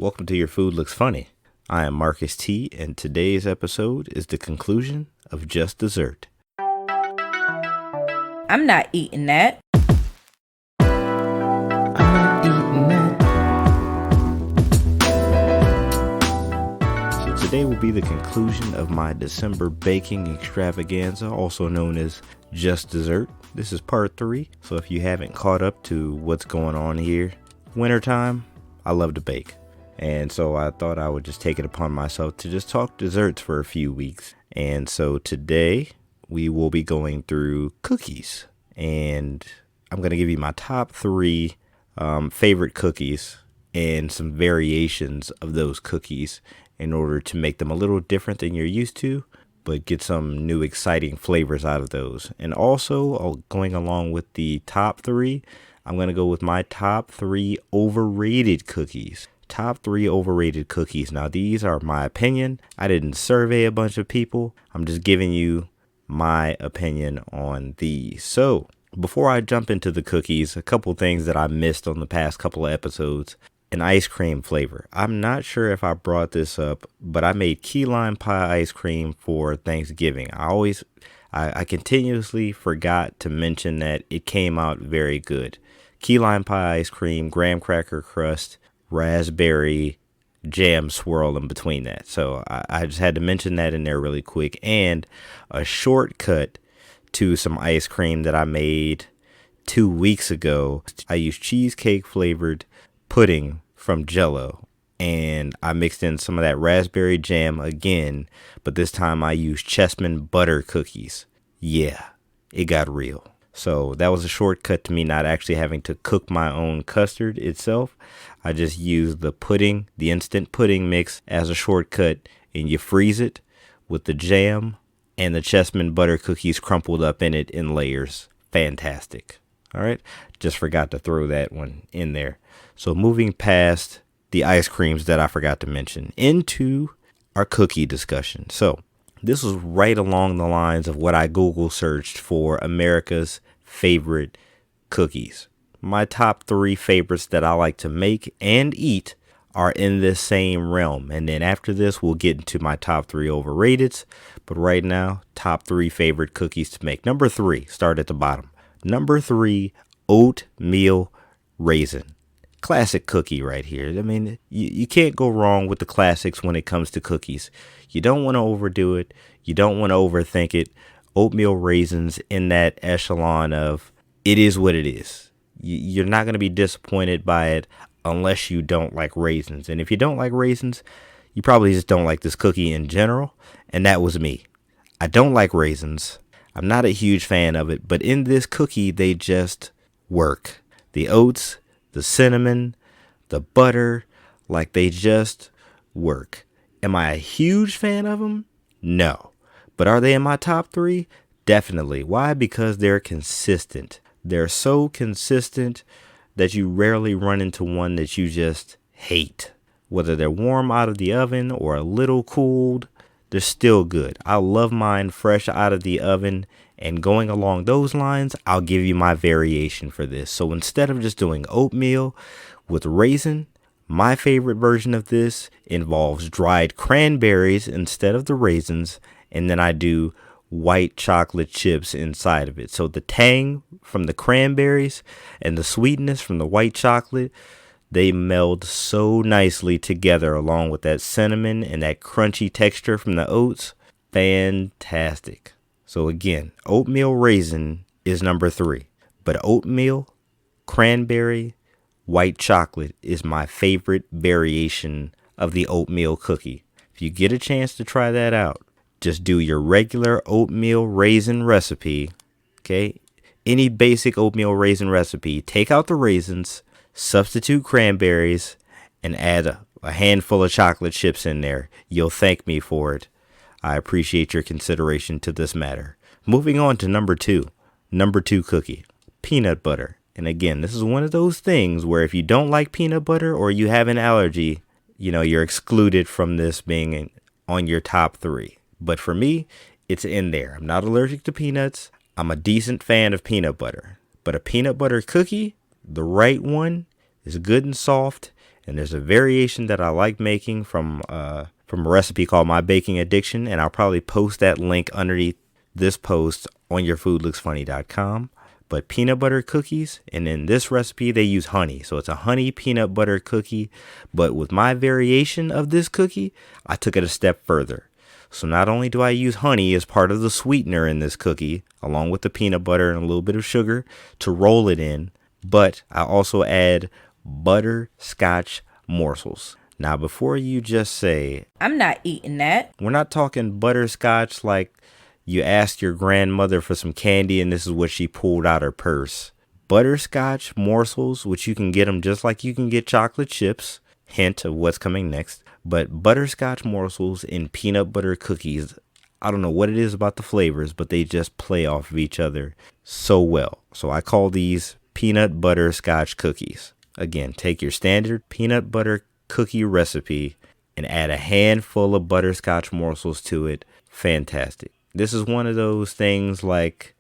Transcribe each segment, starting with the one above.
Welcome to Your Food Looks Funny. I am Marcus T, and today's episode is the conclusion of Just Dessert. I'm not eating that. I'm not eating that. So today will be the conclusion of my December baking extravaganza, also known as Just Dessert. This is part 3, so if you haven't caught up to what's going on here, wintertime, I love to bake. And so I thought I would just take it upon myself to just talk desserts for a few weeks. And so today we will be going through cookies. And I'm going to give you my top 3 favorite cookies and some variations of those cookies in order to make them a little different than you're used to, but get some new exciting flavors out of those. And also going along with the top 3, I'm going to go with my top 3 overrated cookies. Top 3 overrated cookies. Now, these are my opinion. I didn't survey a bunch of people. I'm just giving you my opinion on these. So, before I jump into the cookies, a couple things that I missed on the past couple of episodes. An ice cream flavor. I'm not sure if I brought this up, but I made key lime pie ice cream for Thanksgiving. I continuously forgot to mention that it came out very good. Key lime pie ice cream, graham cracker crust, raspberry jam swirl in between that. So I just had to mention that in there really quick. And a shortcut to some ice cream that I made 2 weeks ago. I used cheesecake flavored pudding from Jell-O, and I mixed in some of that raspberry jam again, but this time I used Chessman butter cookies. Yeah, it got real. So that was a shortcut to me not actually having to cook my own custard itself. I just used the pudding, the instant pudding mix as a shortcut, and you freeze it with the jam and the Chessman butter cookies crumpled up in it in layers. Fantastic. All right. Just forgot to throw that one in there. So moving past the ice creams that I forgot to mention into our cookie discussion. So this was right along the lines of what I Google searched for America's favorite cookies. My top 3 favorites that I like to make and eat are in this same realm. And then after this, we'll get into my top 3 overrateds. But right now, top 3 favorite cookies to make. Number 3, start at the bottom. Number 3, oatmeal raisin. Classic cookie right here. I mean, you can't go wrong with the classics when it comes to cookies. You don't want to overdo it. You don't want to overthink it. Oatmeal raisins in that echelon of it is what it is. You're not going to be disappointed by it unless you don't like raisins. And if you don't like raisins, you probably just don't like this cookie in general. And that was me. I don't like raisins. I'm not a huge fan of it. But in this cookie, they just work. The oats, the cinnamon, the butter, like they just work. Am I a huge fan of them? No. But are they in my top 3? Definitely. Why? Because they're consistent. They're so consistent that you rarely run into one that you just hate. Whether they're warm out of the oven or a little cooled, they're still good. I love mine fresh out of the oven. And going along those lines, I'll give you my variation for this. So instead of just doing oatmeal with raisin, my favorite version of this involves dried cranberries instead of the raisins. And then I do white chocolate chips inside of it. So the tang from the cranberries and the sweetness from the white chocolate, they meld so nicely together along with that cinnamon and that crunchy texture from the oats. Fantastic. So again, oatmeal raisin is number 3, but oatmeal, cranberry, white chocolate is my favorite variation of the oatmeal cookie. If you get a chance to try that out, just do your regular oatmeal raisin recipe, okay? Any basic oatmeal raisin recipe, take out the raisins, substitute cranberries, and add a handful of chocolate chips in there. You'll thank me for it. I appreciate your consideration to this matter. Moving on to number 2. Number 2 cookie, peanut butter. And again, this is one of those things where if you don't like peanut butter or you have an allergy, you're excluded from this being on your top 3. But for me, it's in there. I'm not allergic to peanuts. I'm a decent fan of peanut butter. But a peanut butter cookie, the right one, is good and soft And there's a variation that I like making from a recipe called My Baking Addiction, and I'll probably post that link underneath this post on yourfoodlooksfunny.com. But peanut butter cookies, and in this recipe they use honey, so it's a honey peanut butter cookie. But with my variation of this cookie, I took it a step further. So not only do I use honey as part of the sweetener in this cookie, along with the peanut butter and a little bit of sugar to roll it in, but I also add butterscotch morsels. Now, before you just say, I'm not eating that. We're not talking butterscotch like you asked your grandmother for some candy and this is what she pulled out her purse. Butterscotch morsels, which you can get them just like you can get chocolate chips. Hint of what's coming next. But butterscotch morsels in peanut butter cookies. I don't know what it is about the flavors, but they just play off of each other so well. So I call these peanut butter scotch cookies. Again, take your standard peanut butter cookie recipe and add a handful of butterscotch morsels to it. Fantastic. This is one of those things like,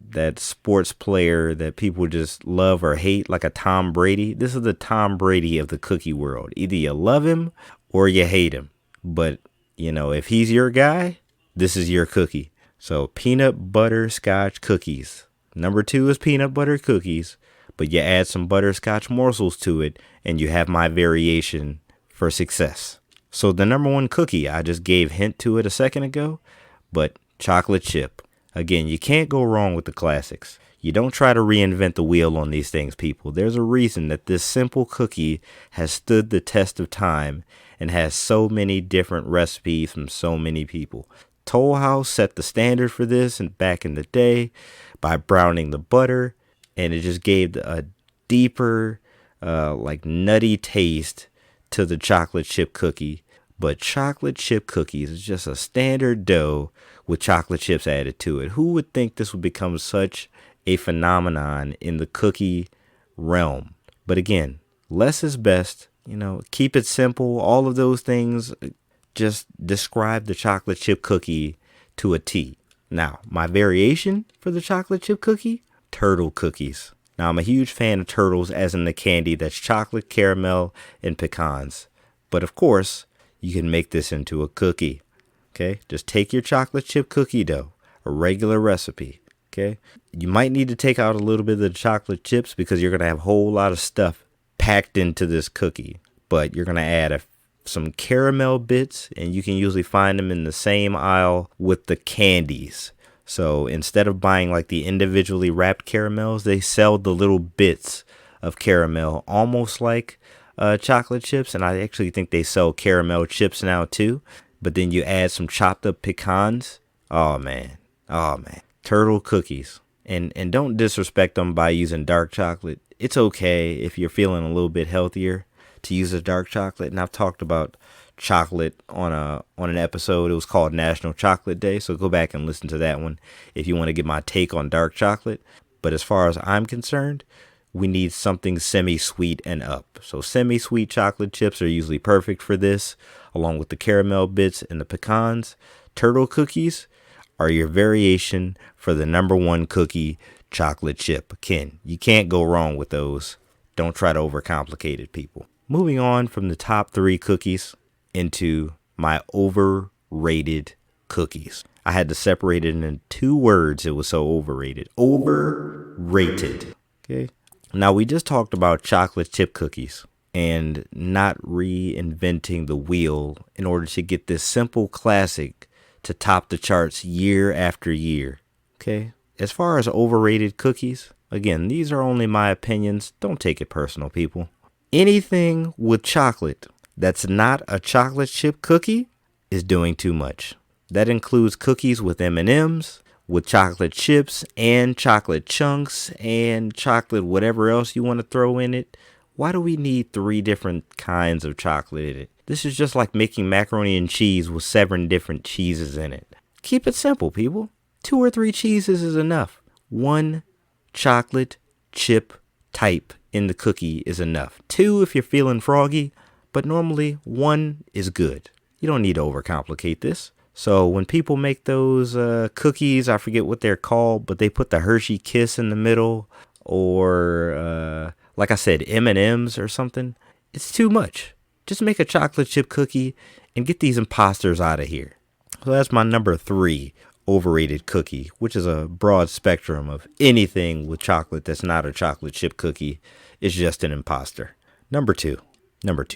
that sports player that people just love or hate, like a Tom Brady. This is the Tom Brady of the cookie world. Either you love him or you hate him. But, if he's your guy, this is your cookie. So peanut butter scotch cookies. Number 2 is peanut butter cookies, but you add some butterscotch morsels to it and you have my variation for success. So the number 1 cookie, I just gave hint to it a second ago, but chocolate chip. Again, you can't go wrong with the classics. You don't try to reinvent the wheel on these things, people. There's a reason that this simple cookie has stood the test of time and has so many different recipes from so many people. Toll House set the standard for this and back in the day by browning the butter, and it just gave a deeper, nutty taste to the chocolate chip cookie. But chocolate chip cookies is just a standard dough with chocolate chips added to it. Who would think this would become such a phenomenon in the cookie realm? But again, less is best. Keep it simple. All of those things just describe the chocolate chip cookie to a T. Now, my variation for the chocolate chip cookie, turtle cookies. Now, I'm a huge fan of turtles, as in the candy that's chocolate, caramel, and pecans. But of course, you can make this into a cookie. Okay, just take your chocolate chip cookie dough, a regular recipe. Okay, you might need to take out a little bit of the chocolate chips because you're going to have a whole lot of stuff packed into this cookie. But you're going to add some caramel bits, and you can usually find them in the same aisle with the candies. So instead of buying like the individually wrapped caramels, they sell the little bits of caramel, almost like chocolate chips. And I actually think they sell caramel chips now too. But then you add some chopped up pecans. Oh man. Turtle cookies. And don't disrespect them by using dark chocolate. It's okay if you're feeling a little bit healthier to use a dark chocolate. And I've talked about chocolate on an episode. It was called National Chocolate Day. So go back and listen to that one if you want to get my take on dark chocolate. But as far as I'm concerned, we need something semi-sweet and up. So semi-sweet chocolate chips are usually perfect for this, along with the caramel bits and the pecans. Turtle cookies are your variation for the number 1 cookie, chocolate chip. Ken, you can't go wrong with those. Don't try to overcomplicate it, people. Moving on from the top 3 cookies into my overrated cookies. I had to separate it in 2 words. It was so overrated. Overrated. Okay. Now, we just talked about chocolate chip cookies and not reinventing the wheel in order to get this simple classic to top the charts year after year. Okay. As far as overrated cookies, again, these are only my opinions. Don't take it personal, people. Anything with chocolate that's not a chocolate chip cookie is doing too much. That includes cookies with M&Ms, with chocolate chips and chocolate chunks and chocolate whatever else you want to throw in it. Why do we need 3 different kinds of chocolate in it? This is just like making macaroni and cheese with 7 different cheeses in it. Keep it simple, people. 2 or 3 cheeses is enough. 1 chocolate chip type in the cookie is enough. 2 if you're feeling froggy, but normally 1 is good. You don't need to overcomplicate this. So when people make those cookies, I forget what they're called, but they put the Hershey Kiss in the middle, or like I said, M&Ms or something. It's too much. Just make a chocolate chip cookie and get these imposters out of here. So that's my number 3 overrated cookie, which is a broad spectrum of anything with chocolate that's not a chocolate chip cookie is just an imposter. Number two,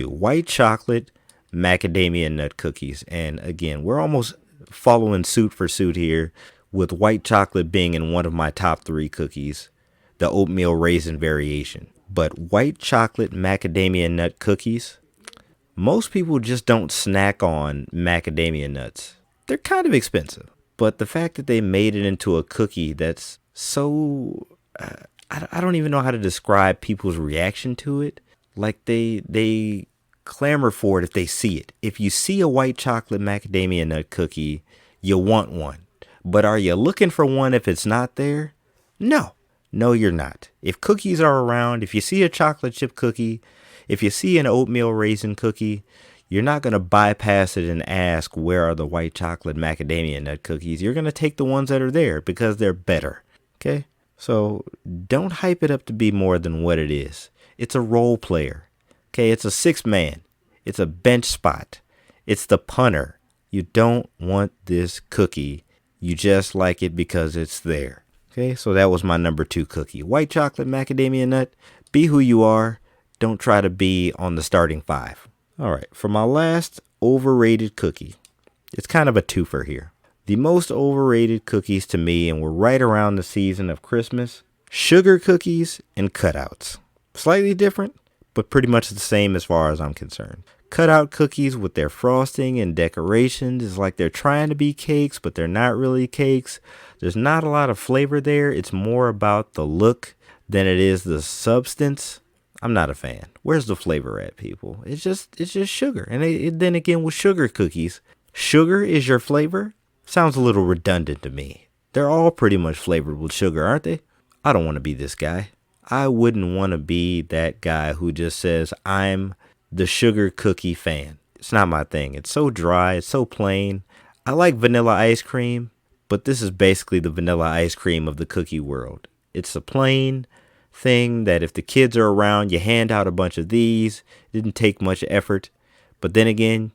white chocolate macadamia nut cookies. And again, we're almost following suit for suit here with white chocolate being in one of my top 3 cookies, the oatmeal raisin variation. But white chocolate macadamia nut cookies, most people just don't snack on macadamia nuts. They're kind of expensive, but the fact that they made it into a cookie that's so, I don't even know how to describe people's reaction to it. Like they clamor for it if they see it. If you see a white chocolate macadamia nut cookie, you want one. But are you looking for one if it's not there? No, you're not. If cookies are around, if you see a chocolate chip cookie, if you see an oatmeal raisin cookie, you're not going to bypass it and ask, where are the white chocolate macadamia nut cookies? You're going to take the ones that are there because they're better. Okay? So don't hype it up to be more than what it is. It's a role player. Okay? It's a 6-man. It's a bench spot. It's the punter. You don't want this cookie. You just like it because it's there. Okay? So that was my number 2 cookie. White chocolate macadamia nut. Be who you are. Don't try to be on the starting 5. All right, for my last overrated cookie, it's kind of a twofer here. The most overrated cookies to me, and we're right around the season of Christmas, sugar cookies and cutouts. Slightly different, but pretty much the same as far as I'm concerned. Cutout cookies with their frosting and decorations is like they're trying to be cakes, but they're not really cakes. There's not a lot of flavor there. It's more about the look than it is the substance. I'm not a fan. Where's the flavor at, people? It's just sugar. And then again, with sugar cookies, sugar is your flavor? Sounds a little redundant to me. They're all pretty much flavored with sugar, aren't they? I don't want to be this guy. I wouldn't want to be that guy who just says, I'm the sugar cookie fan. It's not my thing. It's so dry. It's so plain. I like vanilla ice cream, but this is basically the vanilla ice cream of the cookie world. It's a plain thing that if the kids are around, you hand out a bunch of these. It didn't take much effort. But then again,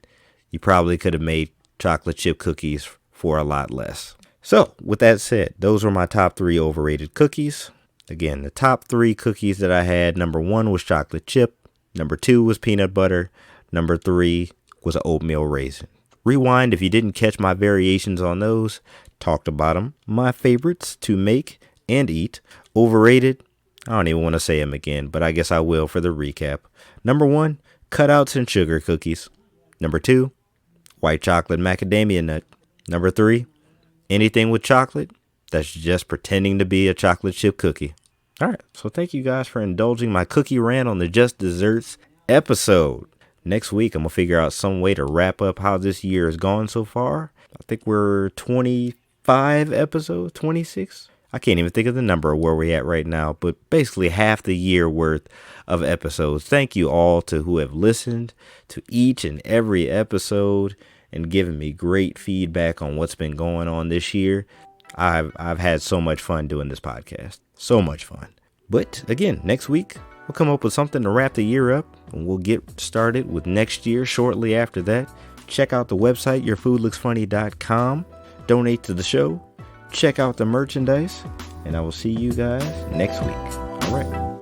you probably could have made chocolate chip cookies for a lot less. So with that said, those were my top 3 overrated cookies. Again, the top 3 cookies that I had, number 1 was chocolate chip. Number 2 was peanut butter. Number 3 was an oatmeal raisin. Rewind if you didn't catch my variations on those. Talked about them. My favorites to make and eat. Overrated. I don't even want to say them again, but I guess I will for the recap. Number 1, cutouts and sugar cookies. Number 2, white chocolate macadamia nut. Number 3, anything with chocolate that's just pretending to be a chocolate chip cookie. All right, so thank you guys for indulging my cookie rant on the Just Desserts episode. Next week, I'm going to figure out some way to wrap up how this year has gone so far. I think we're 25 episodes, 26. I can't even think of the number of where we're at right now, but basically half the year worth of episodes. Thank you all to who have listened to each and every episode and given me great feedback on what's been going on this year. I've had so much fun doing this podcast. So much fun. But again, next week, we'll come up with something to wrap the year up, and we'll get started with next year shortly after that. Check out the website, yourfoodlooksfunny.com. Donate to the show. Check out the merchandise, and I will see you guys next week. All right.